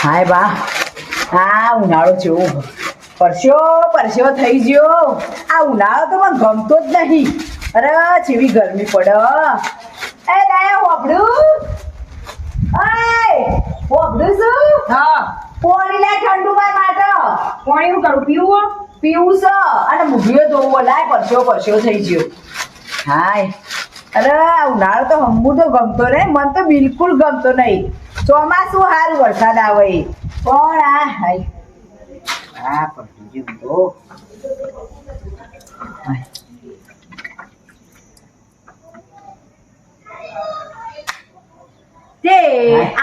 હાય બા આ ઉનાળો જેવો પરસ્યો થઈ ગયો. આ ઉનાળો તો મને ગમતો જ નહીં. અરે જેવી ગરમી પડે. એ ગાય હોબડું શું? હા પાણી લાય ઠંડુ માર માટે. પાણી હું કરું પીવું પીવું છે અને મૂઢીઓ ધોવો લાય. પરસ્યો થઈ ગયો. હાય અરે આ ઉનાળો તો હમું તો ગમતો નહીં. મને તો બિલકુલ ગમતો નહીં. ચોમાસું સારું વરસાદ આવે પણ આ હાય આ પડી ગયું તો તે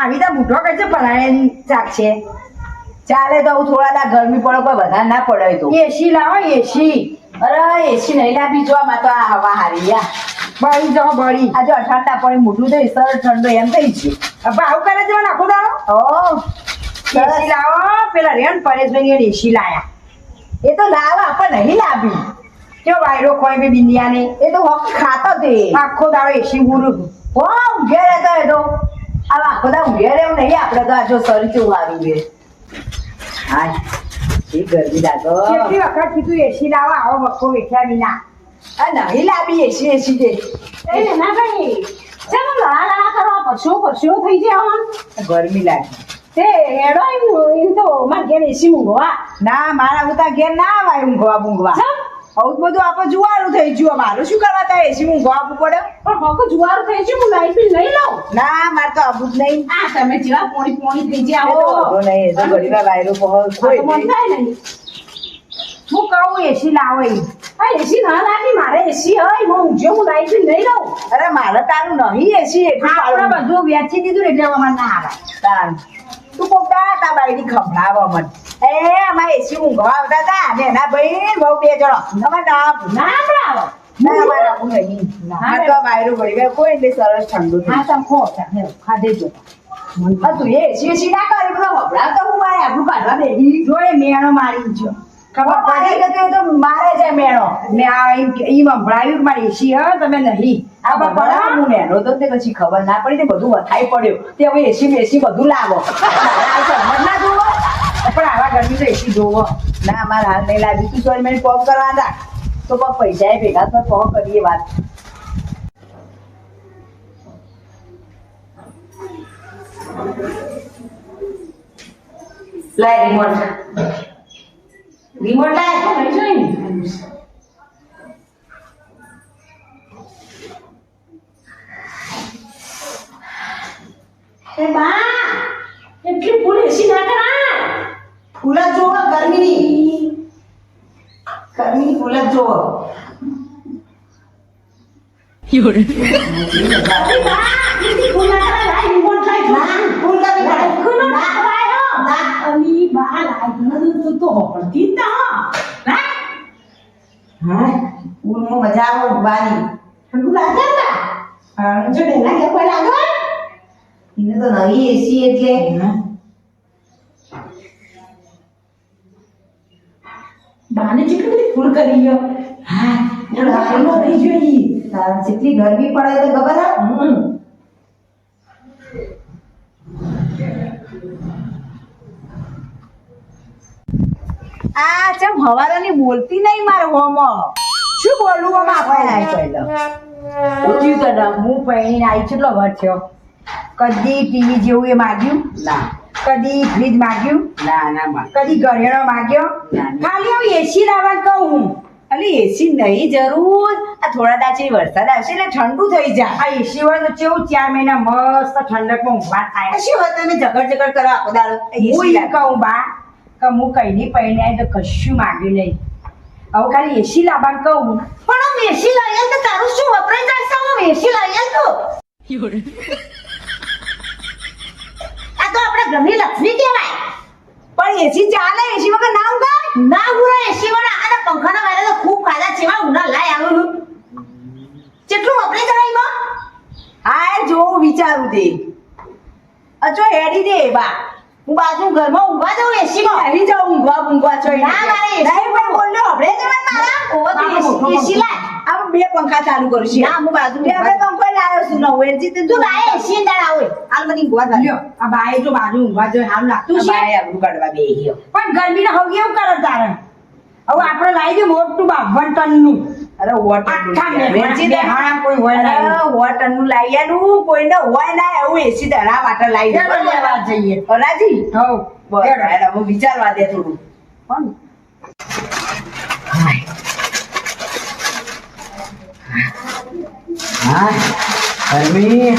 આવી તો મૂઠો કઈ છે પલાળે શાક છે. ચાલે તો હું થોડા દા ગરમી પડે કોઈ વધારે ના પડે તો એસી લાવો એસી. અરે એસી નહીં લાવી જોવામાં તો આ હવા હારી યા બળી જાઓ બળી. આ જો ઠંડા પાણી મોઢું થઈ સર ઠંડો એમ થઈ ગયું. હવે આવું કરે છે નાખો દાડો. ઓ એસી લાવો પેલા રેણ પરેશભાઈ એસી લાયા. એ તો લાવા પણ નહીં લાવી. કેવો વાયરો ખોય બે બિંદિયા ને એ તો હક ખાતો તે આખો દાડો એસી ઉરું. હો ઊંઘે રહેતો એ તો આ આખો દા ઊંઘે રહેવું નહીં. આપણે તો આ જો શરીર કેવું હારું છે. હા એ ગરમી લાગો. કેટલી વખત કીધું એસી લાવો આવો વખો વેખ્યા વિના. આ નહીં લાવી એસી દે એ ના ભાઈ ચાલો લડા કરવા પરસો થઈ જાય. ગરમી લાગી. તે હેડો એમ તો માર ઘેર એસી મૂંઘવા. ના મારા ઉતા ઘેર ના આવાય ઊંઘવા બૂંઘવા. આવું બધું આપણે જુવારું થઈ ગયું. મારું શું કરવા તા એસી ઊંઘવા આપવું પડે. પણ હોકો જુવાર થઈ છે હું લાઈટ બિલ લઈ લઉં. ના મારે તો આવું જ નહીં. આ તમે જેવા પોણી થઈ એ તો જાઓ. વાંધો નહીં. એ તો ઘડીમાં વાયરો પહોંચ કોઈ મન નહીં. થાય નહીં. હું કહું એસી લાવો એ. આ એસી ના લાગી મારે એસી હોય હું ઊંઘ્યો હું લાઈટ બિલ લઈ લઉં. અરે મારે તારું નહીં એસી એટલું આપણે પાડું. બધું વેચી દીધું એટલે હવે મને ના આવે. તાન તું કોક તા બાઈની ખંભળાવા મને. એ અમારે એસી ઊંઘવા આવતા હતા ને એના ભાઈ બહુ બે જણો અમારે ના આપું. ના આપણે આવે. ના અમારે આપું નહીં. મારે તો વાયરો ગળી ગયો કોઈ એટલે સરસ ઠંડુ હા થયું. તમે ખો ખાધે જો. આ તું એસી ના કરી બધો વપરાવ તો હું મારે આપણું કાઢવા બેઠી. જોડે મેણો મારી જો. ખબર મારે ગયો તો મારે છે મેળો. ને આ એમ સંભળાયું કે મારી એસી હ તમે નહીં. આ બાપા હું મેળો તો તે પછી ખબર ના પડી તે બધું વથાઈ પડ્યો. તે હવે એસી બધું લાવો. સમજ ના જોવો. પણ આવા ગરમી તો એસી જોવો. ના મારે હાલ નહીં લાવી. તું સોળ મિનિટ ફોન કરવા હતા તો કોક પૈસા એ ભેગા તો ફોન કરીએ વાત. લાય રિમોટ લાય. એ બા એટલી ફૂલ એસી ના કરા. ફૂલ જ જોવો ગરમીની ફૂલ જ જોવો. અરે બા એટલી ફૂલ ના કરા લાઈ રિમોટ લાઈ. ના ફૂલ કરી પડે. ખુનો ના કરાય હો. ના અમી બા લાઈ તો હોપડતી ના. ના હા ફૂલમાં મજા આવે ઉભવાની. ઠંડુ લાગે ને. જો ડેલા કે કોઈ લાગે. એને તો નહીં એસી એટલે બાને જેટલી બધી ફૂલ કરી ગયો. હા ઠંડુ થઈ જોઈ. જેટલી ગરમી પડે તો ખબર હે. આ ચમ હવારાની બોલતી નહીં મારે હોમો. શું બોલું આમાં આપણે? પૂછ્યું તો ના. હું પૈણી આવી કેટલો વર થયો. કદી ટીવી જેવું એ માગ્યું ના કદી ફ્રીજ માગ્યું ના માં. કદી ઘરેણો માગ્યો. ના. ખાલી હું એસી લાવવા કહું હું. અલી એસી નહીં જરૂર. આ થોડા દાચી વરસાદ આવશે એટલે ઠંડુ થઈ જાય. આ એસી હોય તો કેવું 4 મહિના મસ્ત ઠંડકમાં ઊંઘવા થાય. શું હોય તમે ઝગડ કરો આખો દાડો. હું એમ કહું બા કે હું કઈ નહીં પૈણી આવી તો કશું માગ્યું નહીં. હવે ખાલી એસી લાવવાનું કહું હું. પણ આમ એસી લાવીએ તો તારું શું વપરાય જશે? આમ એસી લાવીએ તો આ તો આપણે ઘરની લક્ષ્મી કહેવાય. પણ એસી ચાલે એસી વગર ના ઊંઘાય. ના ઉરા એસી વાળા આના પંખાના વાળા તો ખૂબ ખાધા છે. એમાં ઉના લાય આવું કેટલું વપરાય જાય એમાં. હા જોવું વિચારું તે અચો હેડી દે બા. હું બાજુ ઘરમાં ઊંઘવા જાઉં એસીમાં અહીં જાઉં ઊંઘવા છો ના મારે નહીં પણ બોલ્યો આપણે જવાનું મારા ઓવો એસી લાય આપણે બે પંખા ચાલુ કરીશું ના હું બાજુ બે આપણે પંખો લાવ્યો છું નવો એલજી તે તું લાય એસી અંદર આવે હાલ મને ઊંઘવા થાય લ્યો આ બાએ જો બાજુ ઊંઘવા જોઈએ હાલ લાગતું છે બાએ આબરૂ કાઢવા બેહ્યો પણ ગરમીને હવે એવું કરે તારે હવે આપણે લાવી દે મોટું 52 ટનનું અરે વોટર આખા મેહાણા કોઈ હોય ના અરે વોટર નું લઈ આલું કોઈને હોય ના એવું એસી ધરા માટે લઈ દે ચાલો લેવા જઈએ રાજી હવ બરાબર હવે વિચારવા દે થોડું કોણ હા ગરમી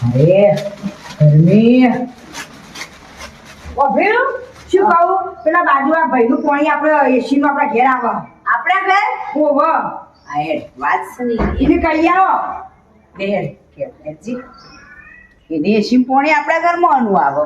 અરે ગરમી ઓભેલું શું કહું પેલા બાજુ આ ભાઈનું પાણી આપણે એસી નું આપણા ઘેર આવે આપણા ઘર ઓવ આ હેડ વાત સુની એને કહી આવો બે હેડ કે હેડજી એની એસી પોણી આપણા ઘરમાં આનું આવો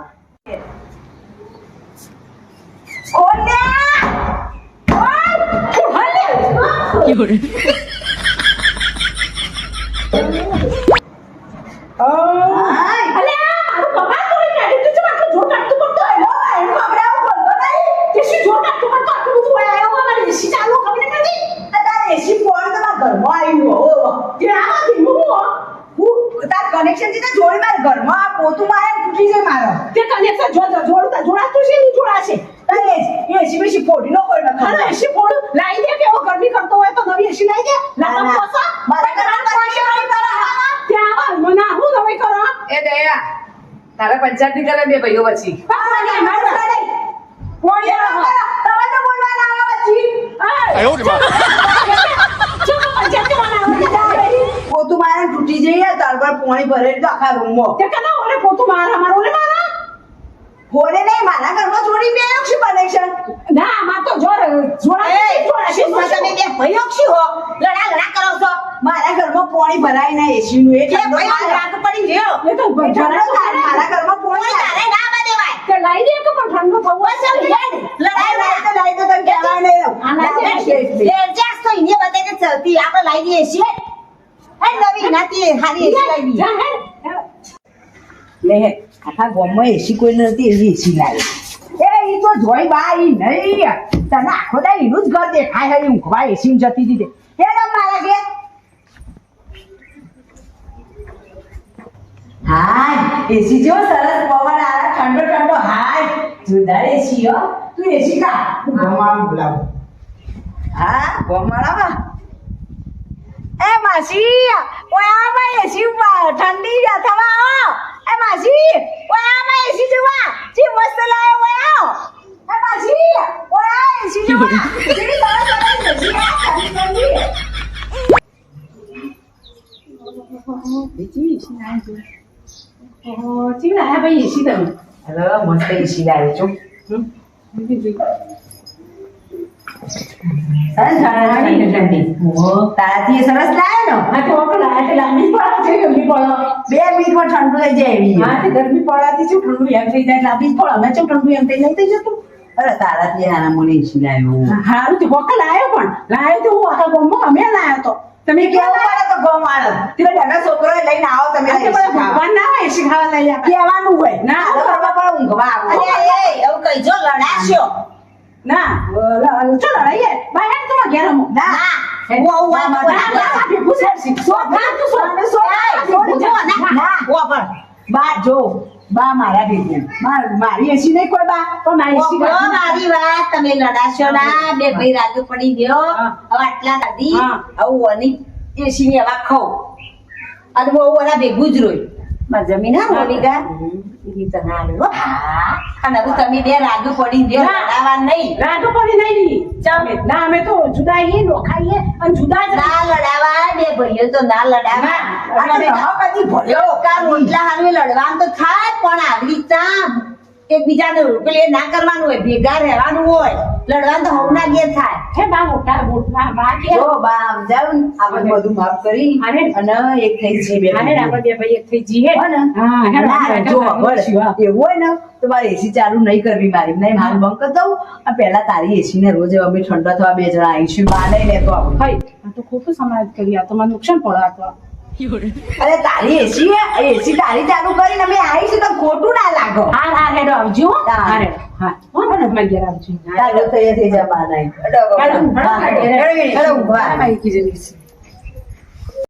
કનેક્શન થી જોઈ મારે ઘરમાં આ પોતું મારે તૂટી જાય મારો તે કનેક્શન જોડાતું છે નહીં જોડાશે એસી બેસી ફોડી નો કોઈ અરે નખાય એસી ફોડ લાવી દે કેવો ગરમી કરતો હોય તો નવી એસી લાવી દે લાગા ના, પોસા મારે ઘરમાં connection નહીં કરાવવા. ત્યાં આવ મને હું નવી કરો એ દયા તારા પંચાયત ની કરે બે ભાઈઓ પછી પાણી માર પાણી તમે તો બોલવાના આવો પછી પોતું મારે તૂટી જઈએ તાર પર પાણી ભરે તો આખા રૂમમાં તે કના ઓલે પોતું મારા માર ઓલે મારા ફોને નહીં મારા ઘરમાં જોડી બે છે કનેક્શન ના માં તો જોડા તમે બે ભાઈઓ છી હો લડા કરો છો મારા ઘરમાં પાણી ભરાય ના એસી નું એટલે ભાઈ રાત પડી ગયો એ તો મારા ઘરમાં પાણી તારે ના બદેવાય તે લાવી દે કે પણ ઠંડુ થવું હશે લડાઈ તો તમે કહેવાય નહીં એડજસ્ટ તો ઇને બતે કે ચલતી આપણે લાવી દઈએ છીએ એ નવી નાતી હારી એસી લાવી જા હે લે આખા ગામમાં એસી કોઈ નથી એવી એસી લાવી એ ઈ તો જોઈ બાઈ નહીં તને આખો દા એનું જ ઘર દેખાય હે ઊંઘવા એસી જતી હતી તે મારા ઘેર હાય એસી જેવો સરસ પવન આવે ઠંડો ઠંડો હાય જોરદાર એસી હો તું એસી કા હું ગમાણ બોલાવું હા ગમાણા એ માસી ઓય આ ભાઈ એસી ઠંડી અથવા આવો એ માસી ઓય આ ભાઈ એસી જોવા જી મસ્ત લાયો ઓય આવો એ માસી ઓય આ એસી જોવા જી સરસ એસી આ ઠંડી બીજી એસી ના જો ચીના હે ભાઈ એસી તમે હેલો મસ્ત એસી લાવ્યો છું સરસ ઠંડી ઠંડી તારાથી સરસ લાવ્યો ને આ તો આપણે લાયા લાંબી પડે છે ગરમી પડે 2 મિનિટમાં ઠંડુ થઈ જાય એવી હા તે ગરમી પડવાથી શું ઠંડુ એમ થઈ જાય લાંબી પડે અમે શું ઠંડુ એમ થઈ નહીં થઈ જતું અરે તારાથી હારા મને એસી લાવ્યો હારું તે વખત લાયો પણ લાયો તો હું આખા ગામમાં અમે લાયો તો તમે કેવું કેવું પડે તો ગમ આળો તે નાના છોકરો લઈને આવો તમે આ તે બધા ભગવાન ના હોય એસી ખાવા લઈ આવે કહેવાનું હોય ના, ના કરવા પર ઊંઘવા આવો એવું કઈ જો લડાશ્યો ના ચલો લઈએ બહાર તો ઘેર અમો ના બા જો બા મારા ભેગું મારી એસી નહીં કોઈ બા તો મારી એસી મારી વાત તમે લડાશો ના બે ભાઈ રાગુ પડી ગયો હા. હવે આટલા કાઢી હા. હવે ઓની એસી ની હવા ખાવ અને બહુ ઓલા ભેગું જ રોય મારી જમીન હા મોનિકા એ રીતે ના આવ્યો અને હવે તમે બે રાગુ પડી ગયો ના. લડાવા નહીં રાગો પડી નહીં ચાલે ના અમે તો જુદા છીએ નોખાઈએ અને જુદા જ ના લડાવા બે ભાઈઓ તો ના લડાવા આ તો નવા કદી ભર્યો કા રોટલા હારું લડવાનું તો થાય પણ આગળી ચા એકબીજાને પેલી ના કરવાનું હોય, ભેગા રહેવાનું હોય, લડવાનું તો હવના ઘેર થાય. હે બા મોટા મોટા બા કે જો બા આમ જાવ ને આપણે બધું માફ કરી હારે. અને એક થઈ જઈએ બે હારે ભાઈઓ. આપણે બે ભાઈ એક થઈ જઈએ હો ને? હા હેડો ના, આપણે જો આપણે બસ, કરીશું, હા. એવું હોય ને તો મારે એસી ચાલુ નહીં કરવી મારી નહીં હાલ બંધ કરી દઉં અને પહેલા તારી એસી ને રોજ અમે ઠંડા થવા 2 જણા આવીશું બા નહીં લેતો આપણે. ભાઈ આ તો ખોટું સમાજ કરી આ તો મને નુકસાન પડે આ તો અરે તારી એસી તારી ચાલુ કરીને અમે આવીશું તો ખોટું ના લાગો. હા હેડો આવજો હો. હા. હા હેડો હા હો ને મારી ઘેર આવજો ચાલો તૈયાર થઈ જા બા નહીં. હેડો, હેડો, હા, હેડો, હેડો, હેડો, ઊંઘવા. મારી કીધેલી છે